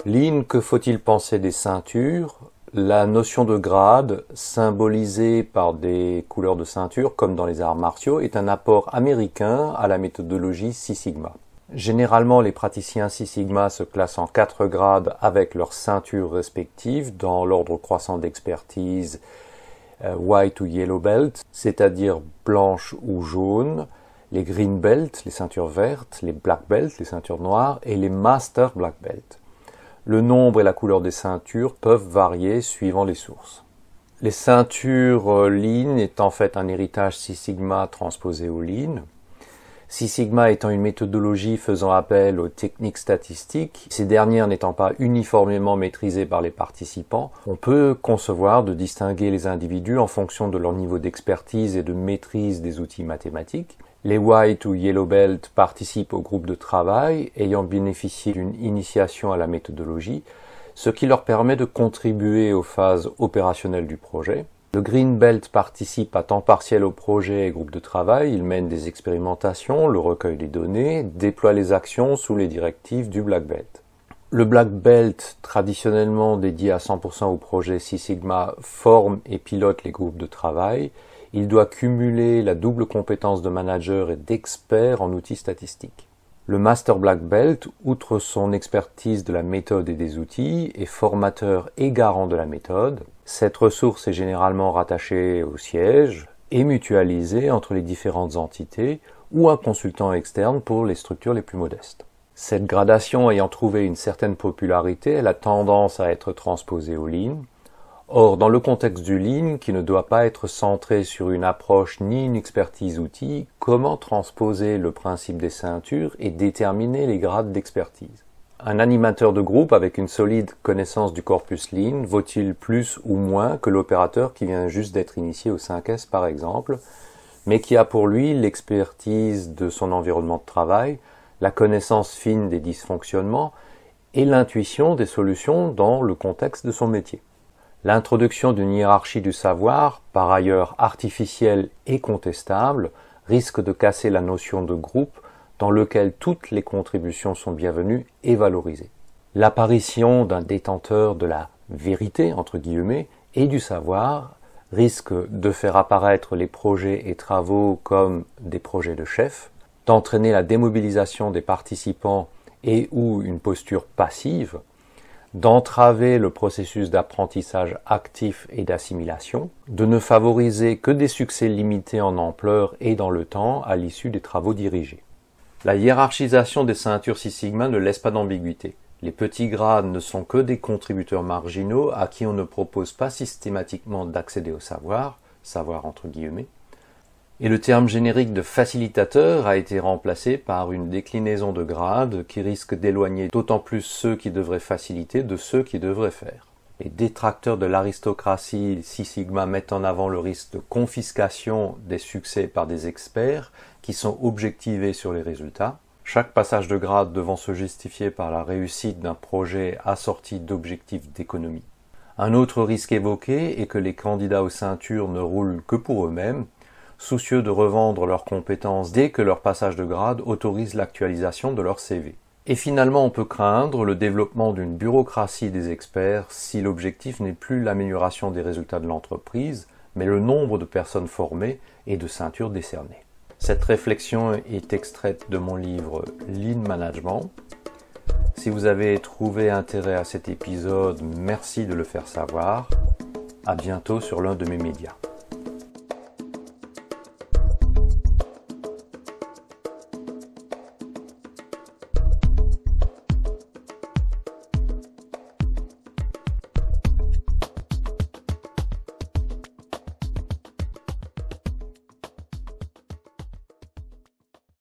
Lean, que faut-il penser des ceintures? La notion de grade, symbolisée par des couleurs de ceinture comme dans les arts martiaux, est un apport américain à la méthodologie Six Sigma. Généralement, les praticiens Six Sigma se classent en 4 grades avec leurs ceintures respectives dans l'ordre croissant d'expertise white ou yellow belt, c'est-à-dire blanche ou jaune, les green belt, les ceintures vertes, les black belt, les ceintures noires, et les master black belt. Le nombre et la couleur des ceintures peuvent varier suivant les sources. Les ceintures Lean est en fait un héritage Six Sigma transposé au Lean. Six Sigma étant une méthodologie faisant appel aux techniques statistiques, ces dernières n'étant pas uniformément maîtrisées par les participants, on peut concevoir de distinguer les individus en fonction de leur niveau d'expertise et de maîtrise des outils mathématiques. Les white ou yellow belt participent au groupe de travail ayant bénéficié d'une initiation à la méthodologie, ce qui leur permet de contribuer aux phases opérationnelles du projet. Le green belt participe à temps partiel au projet et groupe de travail, il mène des expérimentations, le recueil des données, déploie les actions sous les directives du black belt. Le black belt, traditionnellement dédié à 100% au projet Six Sigma, forme et pilote les groupes de travail. Il doit cumuler la double compétence de manager et d'expert en outils statistiques. Le Master Black Belt, outre son expertise de la méthode et des outils, est formateur et garant de la méthode. Cette ressource est généralement rattachée au siège et mutualisée entre les différentes entités ou un consultant externe pour les structures les plus modestes. Cette gradation ayant trouvé une certaine popularité, elle a tendance à être transposée au Lean. Or, dans le contexte du Lean, qui ne doit pas être centré sur une approche ni une expertise outil, comment transposer le principe des ceintures et déterminer les grades d'expertise? Un animateur de groupe avec une solide connaissance du corpus Lean vaut-il plus ou moins que l'opérateur qui vient juste d'être initié au 5S par exemple, mais qui a pour lui l'expertise de son environnement de travail, la connaissance fine des dysfonctionnements et l'intuition des solutions dans le contexte de son métier? L'introduction d'une hiérarchie du savoir, par ailleurs artificielle et contestable, risque de casser la notion de groupe dans lequel toutes les contributions sont bienvenues et valorisées. L'apparition d'un détenteur de la vérité, entre guillemets, et du savoir risque de faire apparaître les projets et travaux comme des projets de chef, d'entraîner la démobilisation des participants et ou une posture passive, d'entraver le processus d'apprentissage actif et d'assimilation, de ne favoriser que des succès limités en ampleur et dans le temps à l'issue des travaux dirigés. La hiérarchisation des ceintures Six Sigma ne laisse pas d'ambiguïté. Les petits grades ne sont que des contributeurs marginaux à qui on ne propose pas systématiquement d'accéder au savoir, savoir entre guillemets, et le terme générique de facilitateur a été remplacé par une déclinaison de grade qui risque d'éloigner d'autant plus ceux qui devraient faciliter de ceux qui devraient faire. Les détracteurs de l'aristocratie Six Sigma mettent en avant le risque de confiscation des succès par des experts qui sont objectivés sur les résultats, chaque passage de grade devant se justifier par la réussite d'un projet assorti d'objectifs d'économie. Un autre risque évoqué est que les candidats aux ceintures ne roulent que pour eux-mêmes, soucieux de revendre leurs compétences dès que leur passage de grade autorise l'actualisation de leur CV. Et finalement, on peut craindre le développement d'une bureaucratie des experts si l'objectif n'est plus l'amélioration des résultats de l'entreprise, mais le nombre de personnes formées et de ceintures décernées. Cette réflexion est extraite de mon livre Lean Management. Si vous avez trouvé intérêt à cet épisode, merci de le faire savoir. À bientôt sur l'un de mes médias.